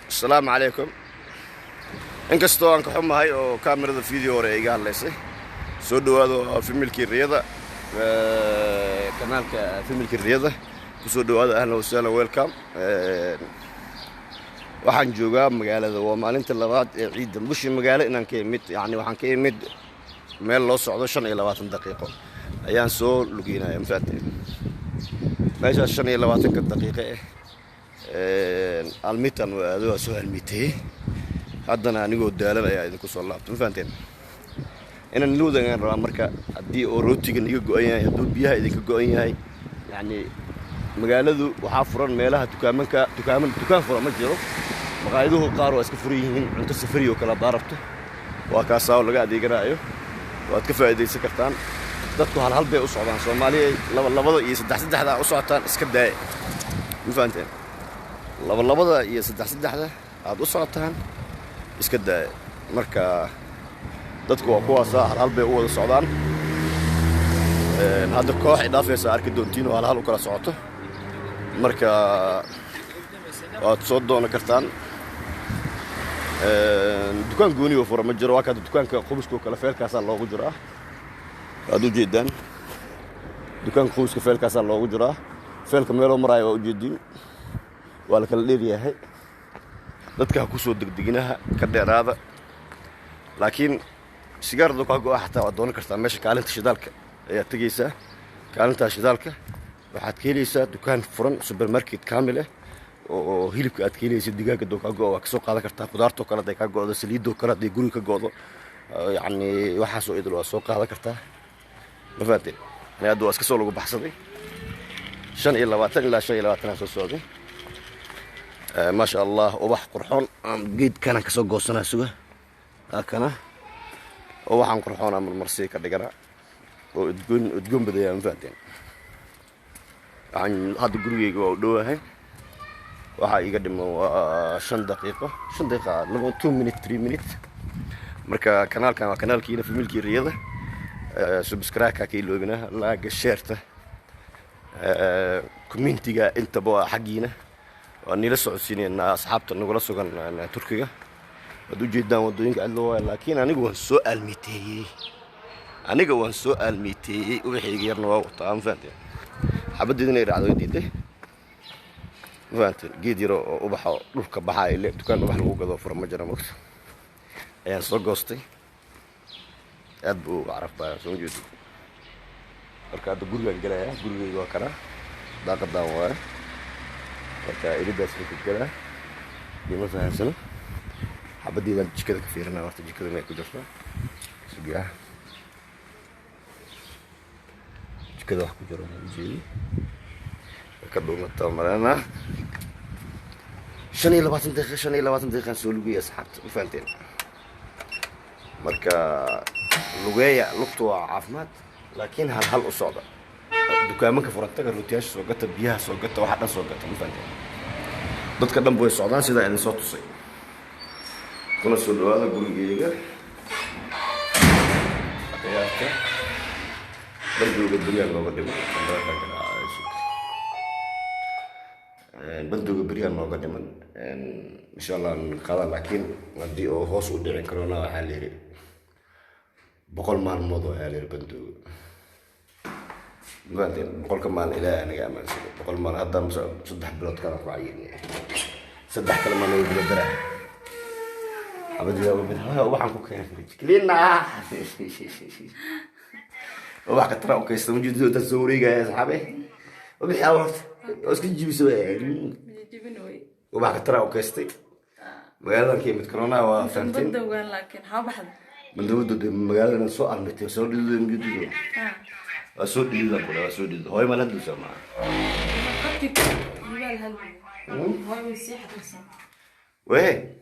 السلام عليكم. inkastoo aan ka xumahay oo kaamirada video hore iga hadlaysay soo dhawaado filmilkii riyada kanaalka filmilkii riyada ku soo dhawaado ahlan wa sahlan welcome. waxaan joogaa magaalada waa maalinta labaad ee ciidda mushi magaalo inaan ka imid waxaan ka imid meel loo socdo 25 daqiiqo ayaan soo lugeynaa mafaatay meesha 25 daqiiqo almitan waado soo almitay haddana anigoo daalan ayaa idinku soo laabtay ma fahanteen inaan luudagaan rabaa marka haddii oo rootiga iga go'an yahay hadduu biyaha idinka go'an yahay magaaladu waxaa furan meelaha dukaan furan ma jiro maqaayaduhu qaar waa iska furan yihiin cunto safari oo kala daarabto waa kaasaa laga adeeganaayo waad ka faa'iidaysan kartaan dadku hal bay u socdaan Soomaaliya labada iyo saddexda u socotaan iska daay ma fahanteen labada iyo saddexda aad u socotaan iska daay marka dadku waa kuwaas hal bay u wada socdaan hadda koox idaafaysa arki doontiin oo hal u kala socoto marka waad soo doona kartaan dukaan gooni oo furan ma jiro waa ka dukaanka qubuska kala feelkaas loogu jiraa aad u jeedaan dukaanka qubuska feelkaas loogu jiraa feelka meel oo maraayo u jeedin waa la kala dheeriyahay dadka ku soo degdeginaha ka dheeraada laakiin sigaarada ku go'aa xataa waa doon kartaa meesha kaalinta shidaalka ayaa tagaysaa kaalinta shidaalka waxaad ka helaysaa dukaan furan supermarket kaamil ah oo hilibka aad ka helaysaa digaaga ka go'aa waa ka soo qaadan kartaa qudaarto kala day ka go'do saliido kala day guriga ka go'do waxa soo idil waa soo qaadan kartaa ma fahanteen aad waa iska soo lagu baxsaday 25 ilaa 25 soo socday ما شاء الله وبح قرحون جيد كان كسو غوسنا سوى هكنا وبحان قرحون امر مرسي كدغنا ودغون بديا مفاتين عن هذا غريغا oo dhawaahay waxa iga dhimo 5 daqiiqo 2 minutes 3 minutes marka kanaalkan waa kanaalkiina familkii riyada subscribe ka iloobina like share commentiga inta baa xaqiina وأني لسه عسيني أصحابته نقول سجن تركيا بدو جدا ودوين قالوا لكن أنا جوان سؤال ميتي أنا جوان سؤال ميتي وبيحكي غيرنا وطعم فهمت حبدي دني رعدوا جديدة فهمت جديرو وبحا رفق بحاي اللي دكان وبحا لوجا ضفر مجرى مكس يعني صار قصتي أدبو أعرف بقى شو موجود أركاد جورجا الجلاية جورجا وكرا داك الدواء marka ilidaas ku jira dima fahamsano xabadiida jikada ka fiirina horta jikada ma ku jirto sugiya jikada wax ku jiro jeedi ka dhuumata marana 25 daqiiqo soo lugiya asxaabta u fahanteen marka lugeeya lugtu waa caafimaad laakiin hal u socda dukaamanka furantaga rootiyaasha soo gata biyaha soo gata waxa dhan soo gata ma fahanteen dadka dhan way socdaan sida ay soo tusay kuna soo dhawaada gurigeyga ayaaka bandooga bariyan looga dhimo bandooga bariyan looga dhiman insha Allah qada laakiin hadii oo hoos u dhicin corona waxa la yiri 100 maalmood oo ay leeyahay bandooga بعدين بقول كمان إلى أنا جامع بقول ما هذا صدح بلاد كانوا كويسين صدح كلام أنا وبدرة أبدي أبغى وبحن كوكين كلينا وبحن كتر أوكي استمجد ذو تزوري جاي أصحابي وبحاول أسكت جيب سوي وبحن كتر أوكي استي مقالة كي متكورونا وفهمتين لكن حابحد من دود مقالة نسوء المتي سوي اللي موجود أسود لله ولا أسود لله هاي ما ندرس معه. قطي يبال هل هاي مسيحة تسمع. وين؟